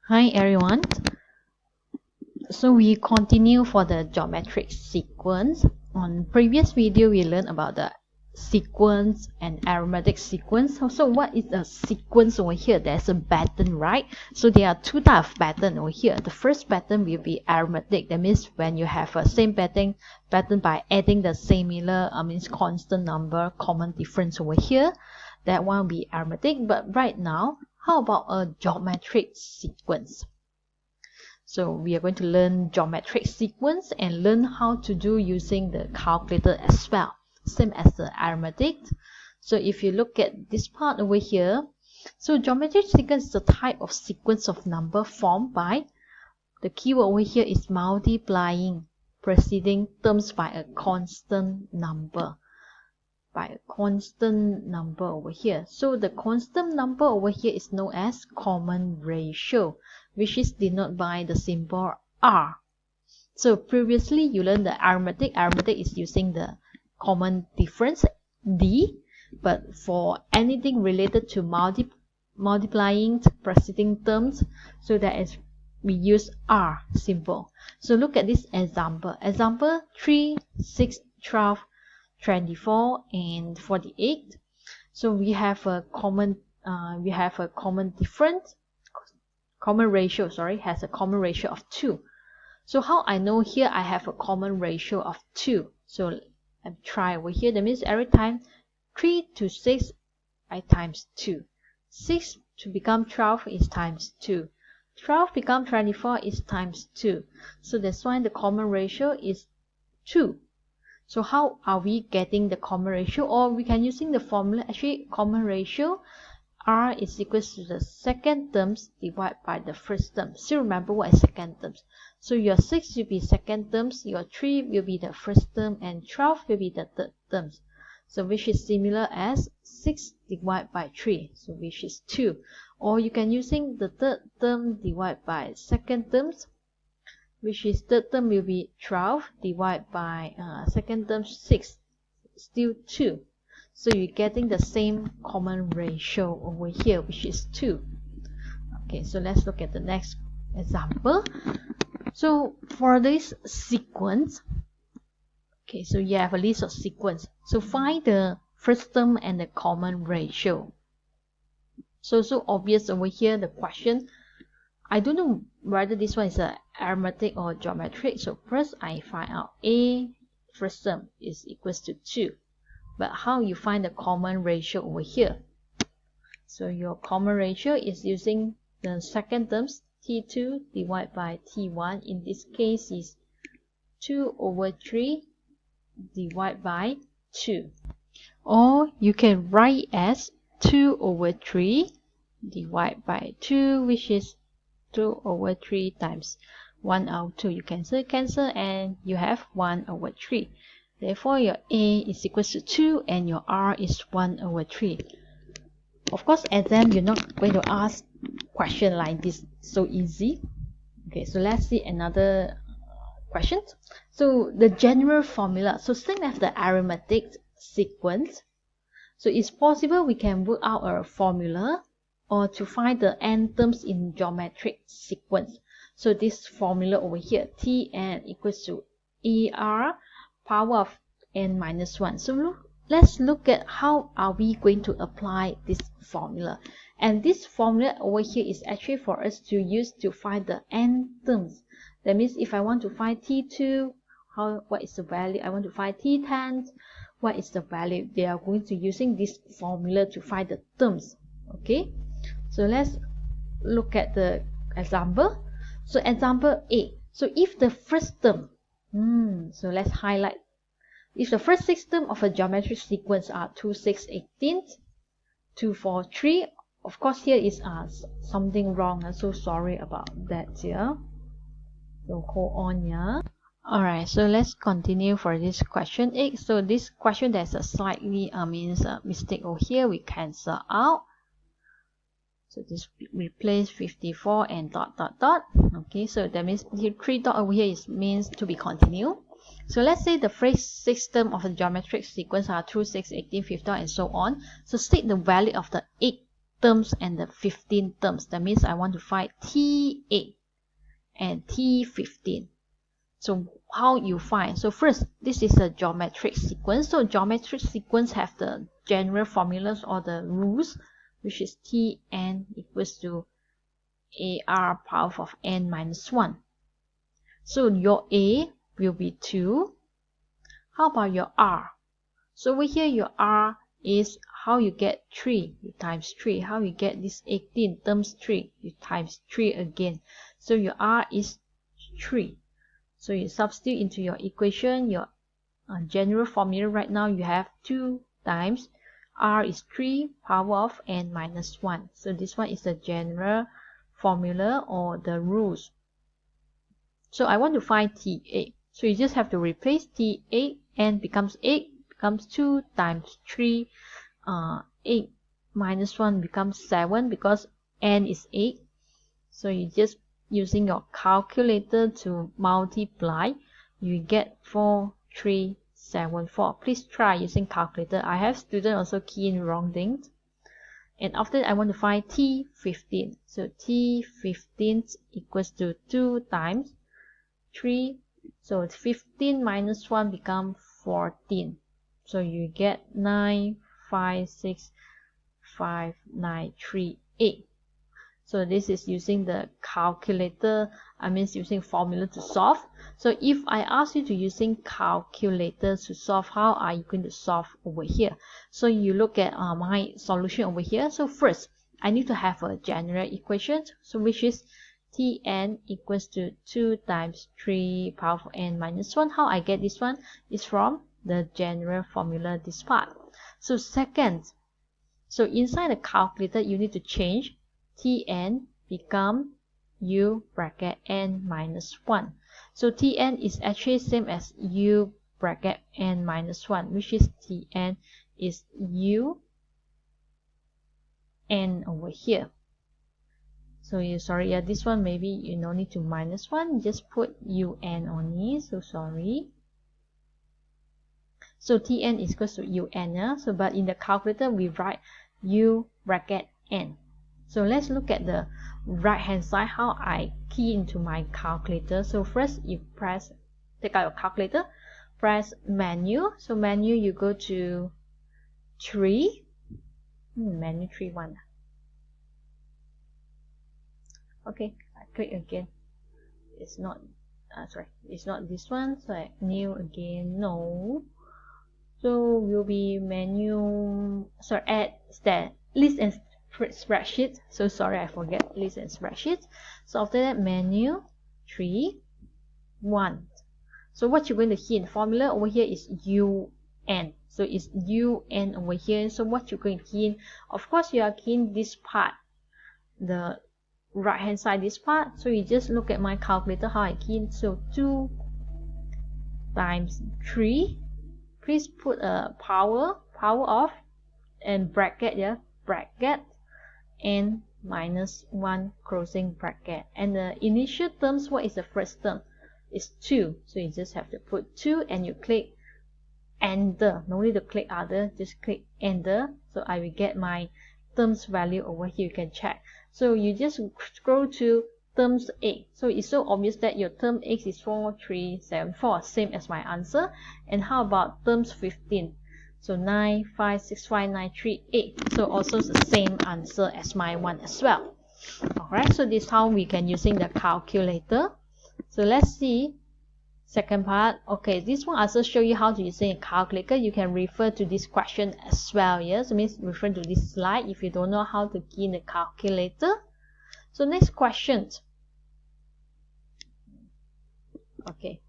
Hi everyone. So we continue for the geometric sequence. On previous video we learned about the sequence and arithmetic sequence. So what is a sequence over here? There's a pattern, right? So there are two types of pattern over here. The first pattern will be arithmetic. That means when you have a same pattern by adding the similar means constant number, common difference over here. That one will be arithmetic. But right now, how about a geometric sequence? So we are going to learn geometric sequence and learn how to do using the calculator as well, same as the arithmetic. So if you look at this part over here, so geometric sequence is a type of sequence of number formed by, the keyword over here is multiplying preceding terms by a constant number. Over here. So the constant number over here is known as common ratio, which is denoted by the symbol R. So previously you learned the arithmetic. Arithmetic is using the common difference D, but for anything related to multiplying preceding terms, so that is we use R symbol. So look at this example. Example 3, 6, 12, 24 and 48. So we have a common ratio, has a common ratio of 2. So how I know here I have a common ratio of 2? So I try over here. That means every time 3 to 6 I times 2. 6 to become 12 is times 2. 12 become 24 is times 2. So that's why the common ratio is 2. So how are we getting the common ratio? Or we can using the formula. Actually, common ratio R is equals to the second terms divided by the first term. Still remember what is second terms. So your 6 will be second terms, your 3 will be the first term, and 12 will be the third terms. So which is similar as 6 divided by 3, so which is 2. Or you can using the third term divided by second terms, which is third term will be 12 divided by second term 6, still 2. So you're getting the same common ratio over here, which is 2. Okay, so let's look at the next example. So for this sequence, okay, so you have a list of sequence. So find the first term and the common ratio. So obvious over here, the question. I don't know whether this one is a arithmetic or geometric. So first I find out A first term is equals to 2. But how you find the common ratio over here? So your common ratio is using the second terms T2 divided by T1. In this case is 2 over 3 divided by 2. Or you can write as 2 over 3 divided by 2, which is 2 over 3 times 1 over 2. You cancel and you have 1 over 3. Therefore, your A is equals to 2 and your R is 1 over 3. Of course, exam, you're not going to ask question like this so easy. Okay, so let's see another question. So the general formula. So same as the arithmetic sequence. So it's possible we can work out a formula or to find the n terms in geometric sequence. So this formula over here, Tn equals to Er power of n minus 1. So let's look at how are we going to apply this formula. And this formula over here is actually for us to use to find the n terms. That means if I want to find T2, what is the value? I want to find T10, what is the value? They are going to using this formula to find the terms. Okay. So let's look at the example. So example A. So if the first term, so let's highlight. If the first 6 terms of a geometric sequence are 2, 6, 18, 2, 4, 3, of course here is something wrong. I'm so sorry about that here. So hold on here. Alright, so let's continue for this question 8. So this question there's a slightly mistake over here. We cancel out. So this replace 54 and ... Okay, so that means here 3 dot over here means to be continued. So let's say the first 6 terms of the geometric sequence are 2, 6, 18, 50, and so on. So state the value of the 8 terms and the 15 terms. That means I want to find T8 and T15. So how you find? So first, this is a geometric sequence. So geometric sequence have the general formulas or the rules, which is Tn equals to AR power of n minus 1. So your A will be 2. How about your R? So over here, your R is how you get 3. You times 3. How you get this 18 times 3? You times 3 again. So your R is 3. So you substitute into your equation, your general formula right now, you have 2 times R is 3 power of n minus 1. So this one is the general formula or the rules. So I want to find T8. So you just have to replace T8, n becomes 8, becomes 2 times 3. 8 minus 1 becomes 7 because n is 8. So you just using your calculator to multiply, you get 4374. Please try using calculator. I have students also key in wrong things. And after that, I want to find T15. So T15 equals to 2 times 3. So 15 minus 1 becomes 14. So you get 9, 5, 6, 5, 9, 3, 8. So this is using the calculator, I mean using formula to solve. So if I ask you to using calculator to solve, how are you going to solve over here? So you look at my solution over here. So first, I need to have a general equation, so which is Tn equals to 2 times 3 power of n minus 1. How I get this one is from the general formula, this part. So second, so inside the calculator, you need to change Tn become u bracket n minus 1. So Tn is actually same as u bracket n minus 1, which is Tn is u n over here. So you sorry, yeah, this one maybe you no need to minus 1, just put un only. So sorry. So Tn is equals to un, yeah? So but in the calculator we write u bracket n. So let's look at the right hand side, how I key into my calculator. So first you take out your calculator, press menu. So menu, you go to 3, menu 3 1. Okay, I click again. It's not, sorry, it's not this one. So I new again, no. So will be menu, sorry, add stat, list and spreadsheet. So sorry, I forget list and spreadsheet. So after that, menu 3 1. So what you're going to key in formula over here is un. So it's un over here. So what you're going to key in, of course you are keying this part, the right hand side, this part. So you just look at my calculator how I key in. So 2 times 3. Please put a power of and bracket, yeah, bracket n minus 1 closing bracket. And the initial terms, what is the first term? It's 2. So you just have to put 2 and you click enter. No need to click other, just click enter. So I will get my terms value over here. You can check. So you just scroll to terms 8. So it's so obvious that your term x is 4374, same as my answer. And how about terms 15? So 9, 5, 6, 5, 9, 3, 8. So also the same answer as my one as well. Alright, so this is how we can using the calculator. So let's see second part. Okay, this one also show you how to using a calculator. You can refer to this question as well. Yes, it means refer to this slide if you don't know how to key in the calculator. So next question. Okay,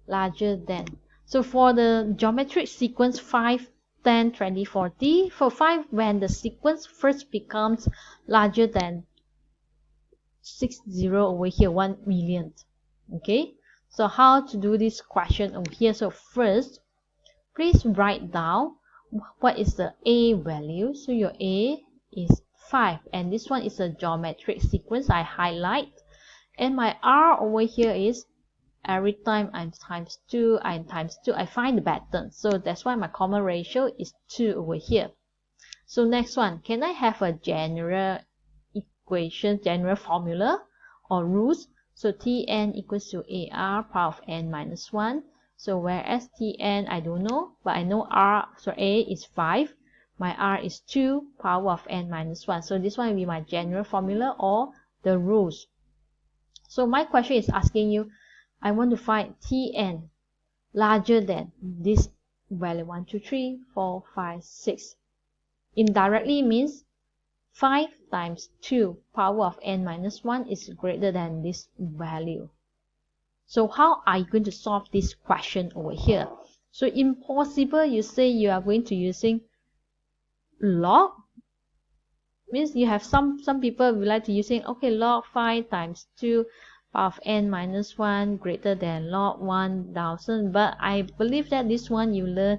larger than. So for the geometric sequence 5, 10, 20, 40, for 5, when the sequence first becomes larger than 60 over here, 1 million. Okay, so how to do this question over here? So first, please write down what is the A value. So your A is 5, and this one is a geometric sequence. I highlight, and my R over here is every time I'm times 2, I find the pattern. So that's why my common ratio is 2 over here. So next one, can I have a general equation, general formula or rules? So Tn equals to AR power of n minus 1. So whereas Tn I don't know, but I know R, so A is 5. My R is 2 power of n minus 1. So this one will be my general formula or the rules. So my question is asking you, I want to find Tn larger than this value 1, 2, 3, 4, 5, 6. Indirectly means 5 times 2 power of n minus 1 is greater than this value. So how are you going to solve this question over here? So impossible, you say you are going to using log. Means you have some people will like to using, okay, log 5 times 2 power of n minus 1 greater than log 1000. But I believe that this one you learn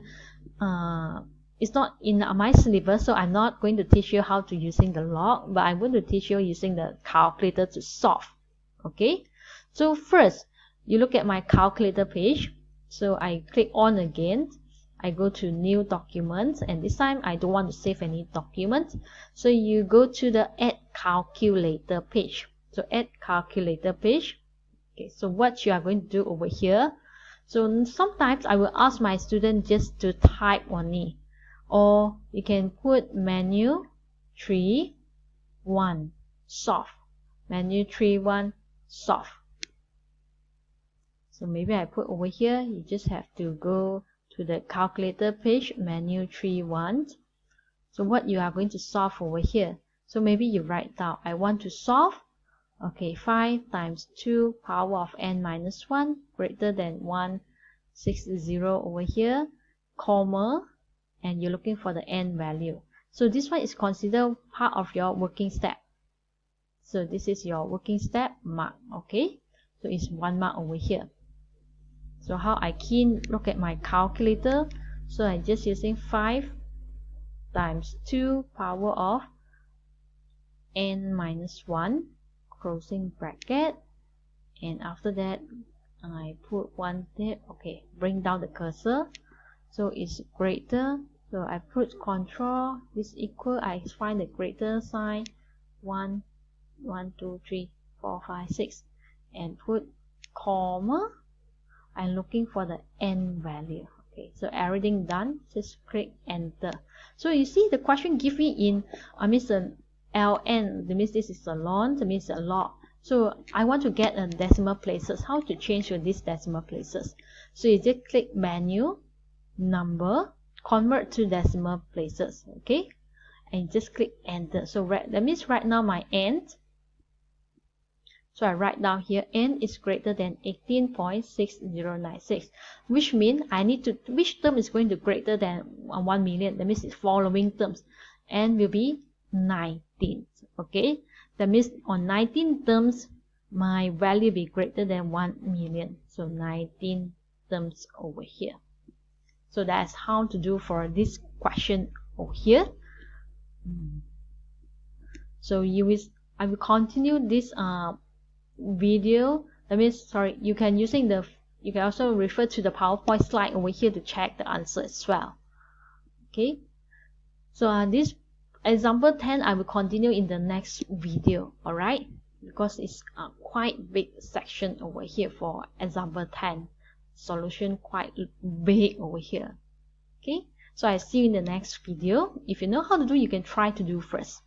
it's not in my syllabus, so I'm not going to teach you how to using the log, but I'm going to teach you using the calculator to solve. Okay, so first you look at my calculator page. So I click on again, I go to new document, and this time I don't want to save any document, so you go to the add calculator page. So add calculator page. Okay, so what you are going to do over here, so sometimes I will ask my student just to type only, or you can put menu 3 1 solve, menu 3 1 solve. So maybe I put over here, you just have to go to the calculator page, menu 3 1. So what you are going to solve over here, so maybe you write down, I want to solve, okay, 5 times 2 power of n minus 1 greater than 160 over here, comma, and you're looking for the n value. So this one is considered part of your working step. So this is your working step mark, okay? So it's 1 mark over here. So how I can look at my calculator, so I'm just using 5 times 2 power of n minus 1, closing bracket, and after that I put 1 there, okay, bring down the cursor, so it's greater, so I put control, this equal, I find the greater sign, 1, 1, 2, 3, 4, 5, 6, and put comma, I'm looking for the n value. Okay, so everything done, just click enter. So you see the question give me in, the ln, that means this is a ln, that means a log. So I want to get a decimal places. How to change to these decimal places? So you just click menu, number, convert to decimal places, okay, and just click enter. So that means right now my n, so I write down here n is greater than 18.6096, which means I need to, which term is going to greater than 1 million? That means it's following terms, n will be 19. Okay, that means on 19 terms my value will be greater than 1 million. So 19 terms over here. So that's how to do for this question over here. So I will continue this video. That means, sorry, you can also refer to the PowerPoint slide over here to check the answer as well. Okay, so this example 10 I will continue in the next video, alright, because it's quite big section over here for example 10, solution quite big over here. Okay, so I see you in the next video. If you know how to do, you can try to do first.